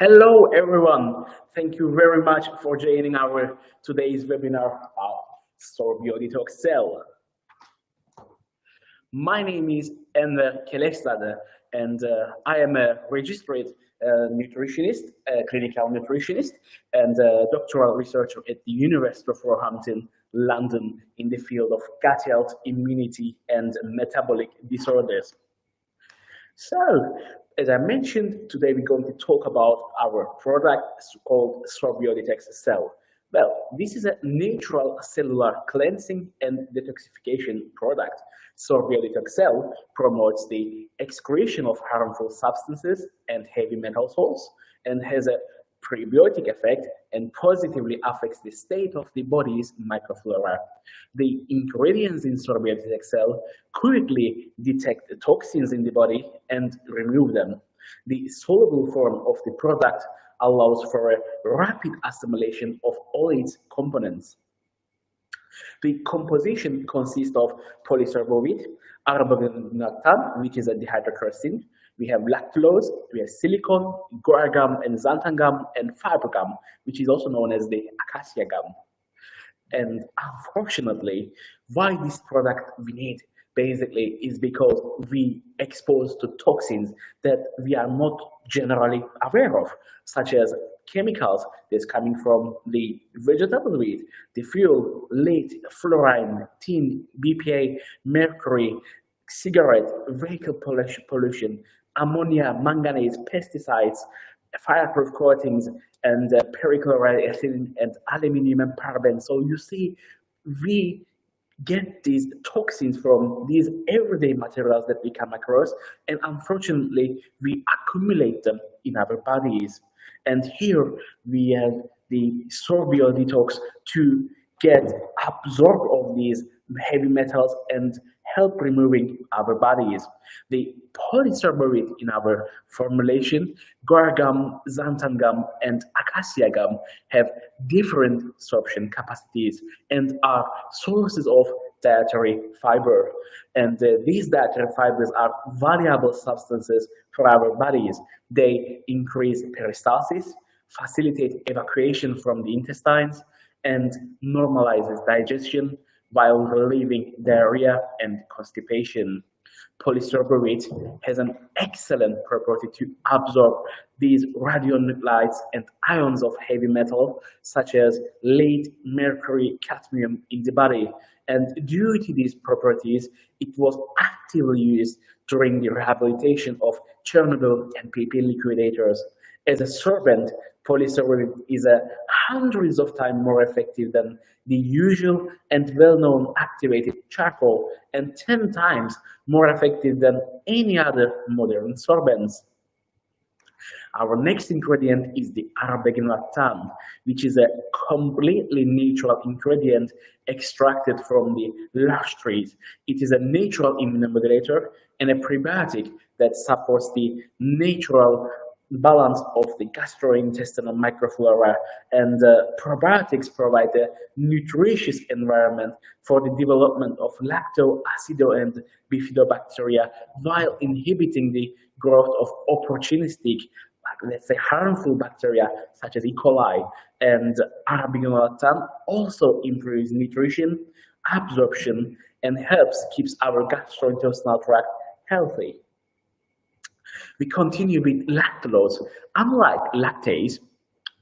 Hello, everyone. Thank you very much for joining our today's webinar of SorbioDetox Cell. My name is Enver Kelestade, and I am a registered nutritionist, clinical nutritionist, and doctoral researcher at the University of Roehampton, London, in the field of gut health, immunity, and metabolic disorders. So, as I mentioned, today we're going to talk about our product called SorbioDetox Cell. Well, this is a natural cellular cleansing and detoxification product. SorbioDetox Cell promotes the excretion of harmful substances and heavy metal salts and has a prebiotic effect and positively affects the state of the body's microflora. The ingredients in SorbioDetox Cell quickly detect the toxins in the body and remove them. The soluble form of the product allows for a rapid assimilation of all its components. The composition consists of polysorbate, Arabica, which is a dehydrokerosene. We have lactulose, we have silicone, guar gum, and xanthan gum, and fiber gum, which is also known as the acacia gum. And unfortunately, why this product we need basically is because we exposed to toxins that we are not generally aware of, such as chemicals that's coming from the vegetable wheat, the fuel, lead, fluorine, tin, BPA, mercury, cigarette, vehicle pollution, ammonia, manganese, pesticides, fireproof coatings, and perchloride ethylene and aluminum and paraben. So you see, we get these toxins from these everyday materials that we come across, and unfortunately, we accumulate them in our bodies. And here we have the SorbioDetox to get absorbed of these heavy metals and help removing our bodies. The polysorbate in our formulation, guar gum, xanthan gum, and acacia gum have different sorption capacities and are sources of dietary fiber. And these dietary fibers are valuable substances for our bodies. They increase peristalsis, facilitate evacuation from the intestines, and normalizes digestion while relieving diarrhea and constipation. Polysorbate has an excellent property to absorb these radionuclides and ions of heavy metal, such as lead, mercury, cadmium in the body. And due to these properties, it was actively used during the rehabilitation of Chernobyl and PP liquidators. As a sorbent, polysorbate is hundreds of times more effective than the usual and well-known activated charcoal, and 10 times more effective than any other modern sorbents. Our next ingredient is the Arabica, which is a completely natural ingredient extracted from the lush trees. It is a natural immunomodulator and a prebiotic that supports the natural balance of the gastrointestinal microflora, and probiotics provide a nutritious environment for the development of lacto, acido, and bifidobacteria while inhibiting the growth of opportunistic, let's say harmful bacteria such as E. coli. And Arabica also improves nutrition, absorption, and helps keeps our gastrointestinal tract healthy. We continue with lactulose. Unlike lactase,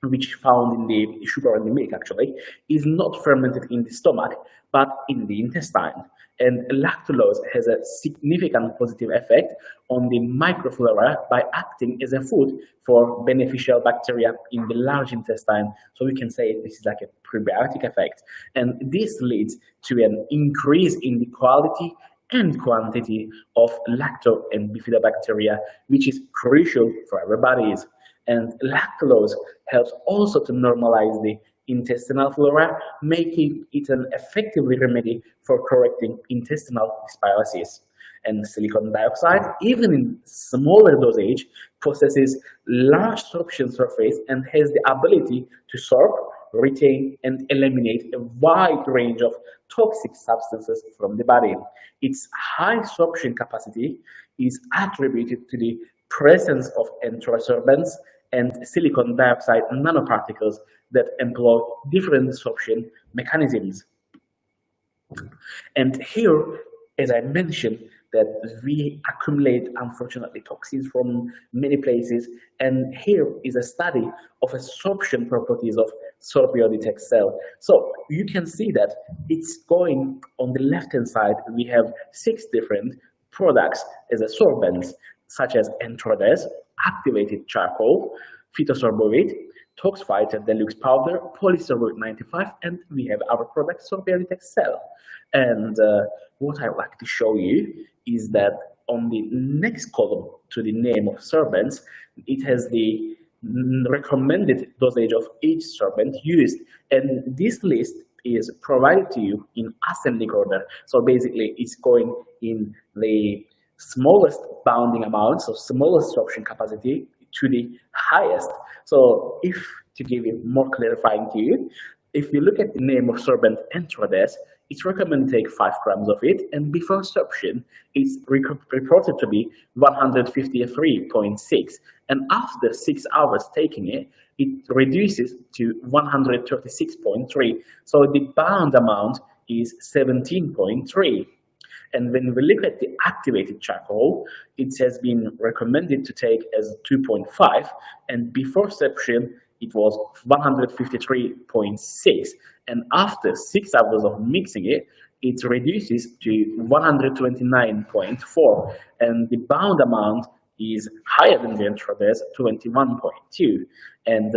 which found in the sugar in the milk actually, is not fermented in the stomach, but in the intestine. And lactulose has a significant positive effect on the microflora by acting as a food for beneficial bacteria in the large intestine. So we can say this is like a prebiotic effect. And this leads to an increase in the quality and quantity of lacto and bifidobacteria, which is crucial for our bodies. And lactulose helps also to normalize the intestinal flora, making it an effective remedy for correcting intestinal dysbiosis. And silicon dioxide, even in smaller dosage, possesses large sorption surface and has the ability to sorb, retain, and eliminate a wide range of toxic substances from the body. Its high sorption capacity is attributed to the presence of enterosorbents and silicon dioxide nanoparticles that employ different absorption mechanisms. And here, as I mentioned, that we accumulate, unfortunately, toxins from many places. And here is a study of absorption properties of SorbioDetox Cell. So you can see that it's going on the left-hand side. We have 6 different products as absorbents, such as enterosorbent, activated charcoal, phytosorborate, tox fighter deluxe powder, Polyborate 95, and we have our product SorbioDetox Cell. And what I would like to show you is that on the next column to the name of sorbents, it has the recommended dosage of each sorbent used, and this list is provided to you in ascending order. So basically, it's going in the smallest bounding amount, so smallest absorption capacity, to the highest. So if to give it more clarifying to you, if you look at the name of sorbent enterosorbent, it's recommended to take 5 grams of it, and before absorption, it's reported to be 153.6, and after 6 hours taking it, it reduces to 136.3. So the bound amount is 17.3. And when we look at the activated charcoal, it has been recommended to take as 2.5, and before absorption, it was 153.6, and after 6 hours of mixing it, it reduces to 129.4, and the bound amount is higher than the enterosorbent, 21.2. And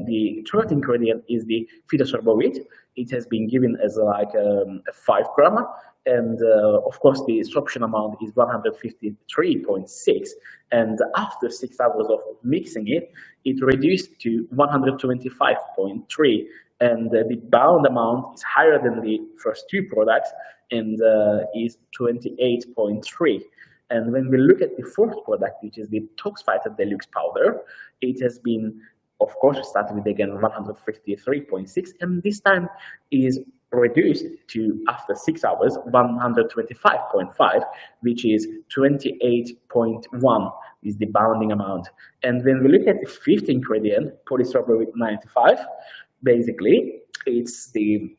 the third ingredient is the phytosorborate. It has been given as like a 5 gram, and of course the absorption amount is 153.6, and after 6 hours of mixing it, it reduced to 125.3, and the bound amount is higher than the first 2 products, and is 28.3. And when we look at the fourth product, which is the tox fighter deluxe powder, it has been, of course, started with again 153.6, and this time is reduced to, after 6 hours, 125.5, which is 28.1 is the bounding amount. And when we look at the fifth ingredient, Polyborate 95, basically it's the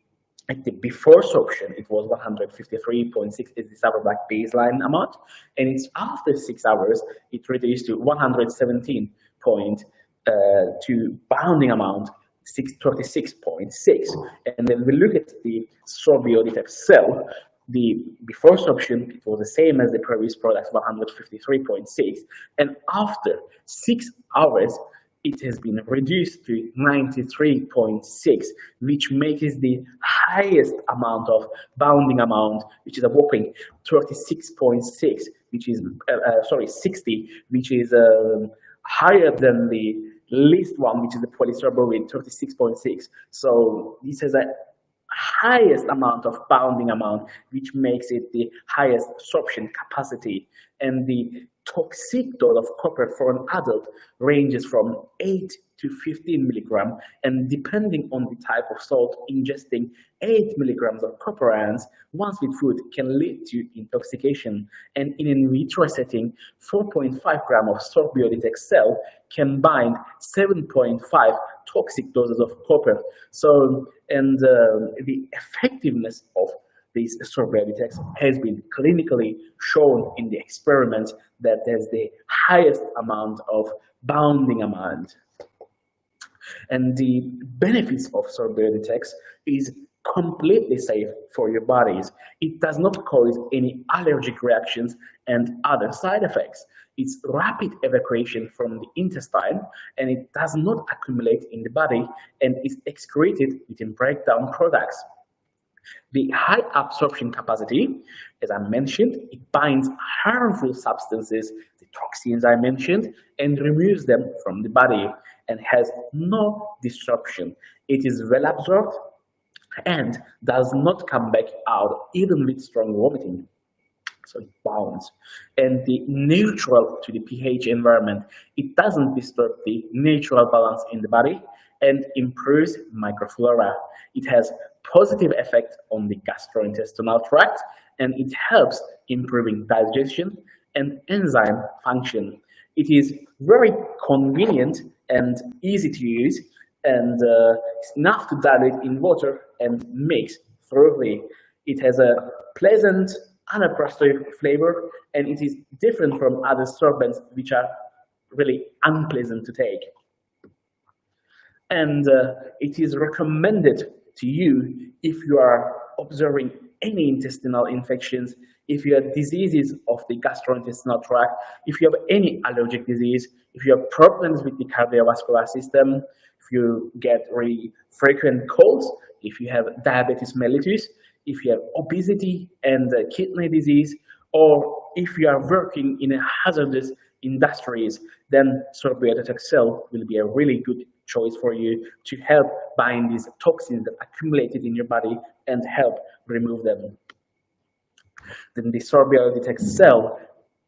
before absorption, it was 153.6 is the Cyberback baseline amount, and it's after 6 hours, it reduced to 117.2 bounding amount, 36.6. And then we look at the SorbioDetox Cell. The before absorption, it was the same as the previous products, 153.6, and after 6 hours, it has been reduced to 93.6, which makes the highest amount of bounding amount, which is a whopping 36.6, which is 60, which is higher than the least one, which is the Polyborate 36.6. So this is a highest amount of bounding amount, which makes it the highest absorption capacity. And the toxic dose of copper for an adult ranges from 8 to 15 milligram, and depending on the type of salt, ingesting 8 milligrams of copper ions once with food can lead to intoxication. And in an in vitro setting, 4.5 gram of SorbioDetox Cell can bind 7.5 toxic doses of copper. So, and the effectiveness of this SorbioDetox has been clinically shown in the experiments that there's the highest amount of bounding amount. And the benefits of SorbioDetox is completely safe for your bodies. It does not cause any allergic reactions and other side effects. It's rapid evacuation from the intestine, and it does not accumulate in the body and is excreted within breakdown products. The high absorption capacity, as I mentioned, it binds harmful substances, the toxins I mentioned, and removes them from the body and has no disruption. It is well absorbed and does not come back out even with strong vomiting. So it bounds. And the neutral to the pH environment, it doesn't disturb the natural balance in the body and improves microflora. It has positive effect on the gastrointestinal tract, and it helps improving digestion and enzyme function. It is very convenient and easy to use, and it's enough to dilute in water and mix thoroughly. It has a pleasant, unattractive flavor, and it is different from other sorbents which are really unpleasant to take. And it is recommended to you if you are observing any intestinal infections, if you have diseases of the gastrointestinal tract, if you have any allergic disease, if you have problems with the cardiovascular system, if you get really frequent colds, if you have diabetes mellitus, if you have obesity and kidney disease, or if you are working in a hazardous industries, then SorbioDetox Cell will be a really good choice for you to help bind these toxins that accumulated in your body and help remove them. Then the SorbioDetox Cell,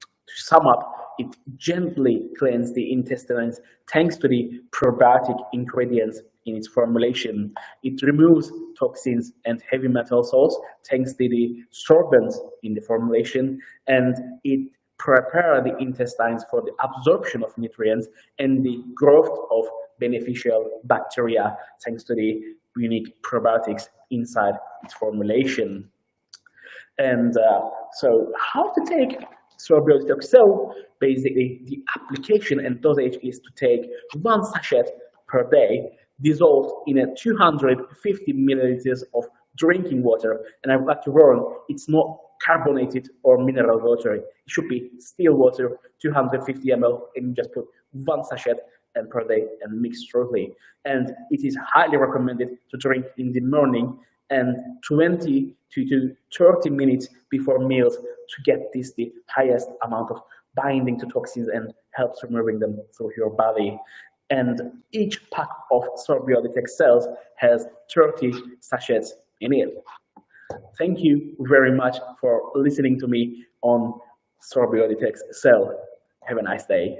to sum up, it gently cleanses the intestines thanks to the probiotic ingredients in its formulation. It removes toxins and heavy metal salts thanks to the sorbents in the formulation, and it prepares the intestines for the absorption of nutrients and the growth of beneficial bacteria thanks to the unique probiotics inside its formulation. And so how to take SorbioDetox Cell? Basically, the application and dosage is to take 1 sachet per day, dissolved in a 250 milliliters of drinking water. And I would like to warn, it's not carbonated or mineral water. It should be still water, 250 ml, and you just put 1 sachet and per day and mix thoroughly. And it is highly recommended to drink in the morning and 20 to 30 minutes before meals to get the highest amount of binding to toxins and helps removing them through your body. And each pack of SorbioDetox cells has 30 sachets in it. Thank you very much for listening to me on SorbioDetox Cell. Have a nice day.